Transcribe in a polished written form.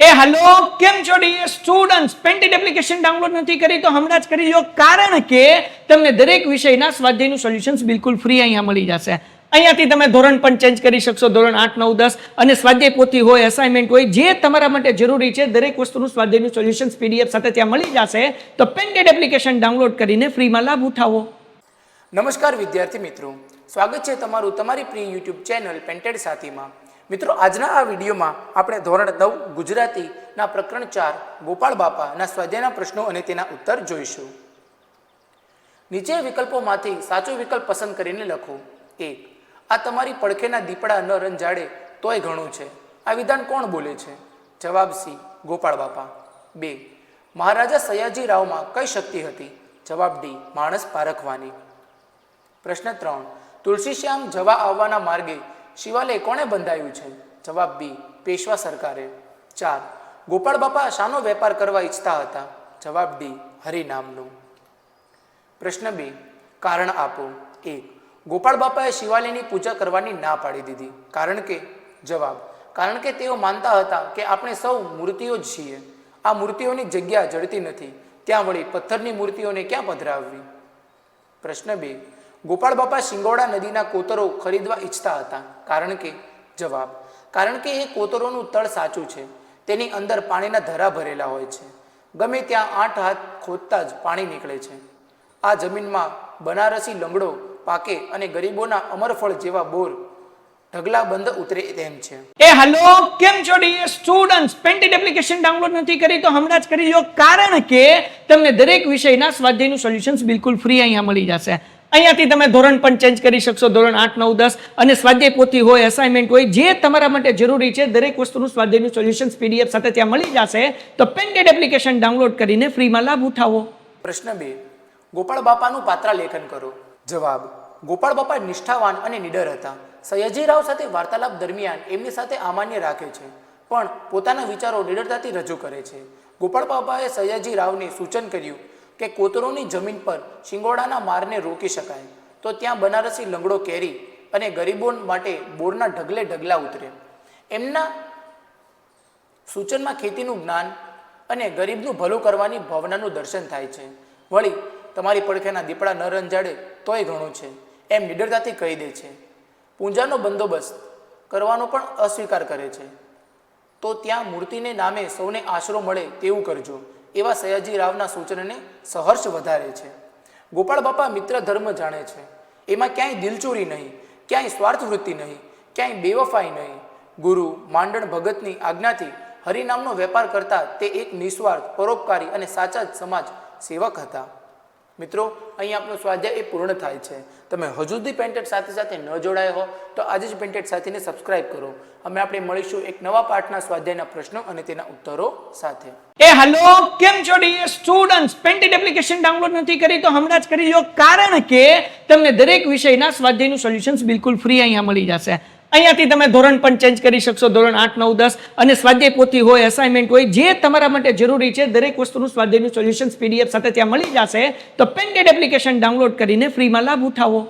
Hello કેમ છો dear students painted application download નથી કરી તો હમણાં જ કરી લો કારણ કે તમને દરેક વિષયના સ્વાધ્યાયનું સોલ્યુશન્સ બિલકુલ ફ્રી અહીંયા મળી જશે અહીંયાથી તમે ધોરણ પણ ચેન્જ કરી શકશો ધોરણ 8 9 10 અને સ્વાધ્યાય પોથી હોય અસાઇનમેન્ટ હોય જે તમારા માટે જરૂરી છે દરેક વસ્તુનું સ્વાધ્યાયનું સોલ્યુશન્સ પીડીએફ સાથે ત્યાં મળી જશે તો પેન્ટેડ એપ્લિકેશન ડાઉનલોડ કરીને ફ્રીમાં લાભ ઉઠાવો. નમસ્કાર વિદ્યાર્થી મિત્રો, સ્વાગત છે તમારું તમારી પ્રિય યુટ્યુબ ચેનલ પેન્ટેડ સાથીમાં. મિત્રો, આજના આ વિડીયોમાં આપણે ધોરણ 9 ગુજરાતીના પ્રકરણ 4 ગોપાળ બાપાના સ્વાધ્યાયના પ્રશ્નો અને તેના ઉત્તર જોઈશું. નીચે વિકલ્પોમાંથી સાચો વિકલ્પ પસંદ કરીને લખો. 1. આ તમારી પડખેના દીપડા ન રંજાડે તોય ઘણું છે. આ વિધાન કોણ બોલે છે? જવાબ સી, ગોપાળ બાપા. 2. મહારાજા સયાજી રાવમાં કઈ શક્તિ હતી? જવાબ ડી, માણસ પારખવાની. પ્રશ્ન 3. તુલસીશ્યામ જવા આવવાના માર્ગે શિવાલય કોણે બંધાયું છે? જવાબ બી, પેશવા સરકારે. 4. ગોપાળ બાપા શાનો વેપાર કરવા ઈચ્છતા હતા? જવાબ ડી, હરિનામનો. પ્રશ્ન 2. કારણ આપો. 1. ગોપાળ બાપાએ શિવાલયની પૂજા કરવાની ના પાડી દીધી. કારણ કે? જવાબ, કારણ કે તેઓ માનતા હતા કે આપણે સૌ મૂર્તિઓ જ છીએ. આ મૂર્તિઓની જગ્યા જડતી નથી, ત્યાં વળી પથ્થરની મૂર્તિઓને ક્યાં પધરાવવી? પ્રશ્ન 2. ગોપાળ બાપા શિંગોડા નદીના કોતરો ખરીદવા ઈચ્છતા હતા. કારણ કે? જવાબ, કારણ કે એ કોતરોનું તળ સાચું છે, તેની અંદર પાણીના ધરા ભરેલા હોય છે. ગમે ત્યાં 8 હાથ ખોદતા જ પાણી નીકળે છે. આ જમીનમાં બનારસી લંગડો પાકે અને ગરીબોના અમરફળ જેવા બોર ઢગલા બંધ ઉતરે તેમ છે. હેલો કેમ છો dear students painted application download નથી કરી તો હમણાં જ કરી લો કારણ કે તમને દરેક વિષયના સ્વાધ્યાયનું સોલ્યુશન્સ બિલકુલ ફ્રી અહીંયા મળી જશે. અહીંયાથી તમે ધોરણ પણ ચેન્જ કરી શકશો ધોરણ 8 9 10 અને સ્વાધ્યાય પોથી હોય અસાઇનમેન્ટ હોય જે તમારા માટે જરૂરી છે દરેક વસ્તુનું સ્વાધ્યાયનું સોલ્યુશન્સ પીડીએફ સાથે ત્યાં મળી જશે તો પેન્ટેડ એપ્લિકેશન ડાઉનલોડ કરીને ફ્રીમાં લાભ ઉઠાવો. પ્રશ્ન 2. ગોપાળ બાપાનું પાત્રાલેખન કરો. જવાબ, ગોપાળ બાપા નિષ્ઠાવાન અને નિડર હતા. સયાજીરાવ સાથે વાર્તાલાપ દરમિયાન એમની સાથે અમાન્ય રાખે છે પણ પોતાના વિચારો નિડરતાથી રજૂ કરે છે. ગોપાળ બાપાએ સયાજીરાવને સૂચન કર્યું કે કોતરોની જમીન પર શિંગોડાના મારને રોકી શકાય તો ત્યાં બનારસી લંગડો કેરી અને ગરીબો માટે બોરના ઢગલે ઢગલા ઉતરે. એમના સૂચનમાં ખેતીનું જ્ઞાન અને ગરીબનું ભલું કરવાની ભાવનાનું દર્શન થાય છે. વળી તમારી પડખેના દીપડા ન રંજાડે તોય ઘણું છે એમ નિડરતાથી કહી દે છે. પૂંજાનો બંદોબસ્ત કરવાનો પણ અસ્વીકાર કરે છે. તો ત્યાં મૂર્તિને નામે સૌને આશરો મળે તેવું કરજો એવા સયાજીરાવના સૂચનને સહર્ષ વધારે છે. ગોપાળ બાપા મિત્ર ધર્મ જાણે છે. એમાં ક્યાંય દિલચોરી નહીં, ક્યાંય સ્વાર્થ વૃત્તિ નહીં, ક્યાંય બેવફાઈ નહીં. ગુરુ માંડણ ભગતની આજ્ઞાથી હરિનામનો વેપાર કરતા તે એક નિસ્વાર્થ, પરોપકારી અને સાચા સમાજ સેવક હતા. મિત્રો, અહીં આપણો સ્વાધ્યાય એ પૂર્ણ થાય છે. તમે હજુ સુધી પેન્ટેડ સાથે ન જોડાયા હો તો આજે જ પેન્ટેડ સાથીને સબસ્ક્રાઇબ કરો. આપણે મળીશું એક નવા પાઠના સ્વાધ્યાયના પ્રશ્નો અને તેના ઉત્તરો સાથે. હેલો કેમ છો dear students painted application download નથી કરી તો હમણાં જ કરી લો કારણ કે તમને દરેક વિષયના સ્વાધ્યાયનું સોલ્યુશન્સ બિલકુલ ફ્રી અહીંયા મળી જશે. અહીંયાથી તમે ધોરણ પણ ચેન્જ કરી શકશો ધોરણ 8 9 10 અને સ્વાધ્યાય પોથી હોય અસાઇનમેન્ટ હોય જે તમારા માટે જરૂરી છે દરેક વસ્તુનું સ્વાધ્યાયનું સોલ્યુશન્સ પીડીએફ સાથે ત્યાં મળી જશે તો પેન્ટેડ એપ્લિકેશન ડાઉનલોડ કરીને ફ્રીમાં લાભ ઉઠાવો.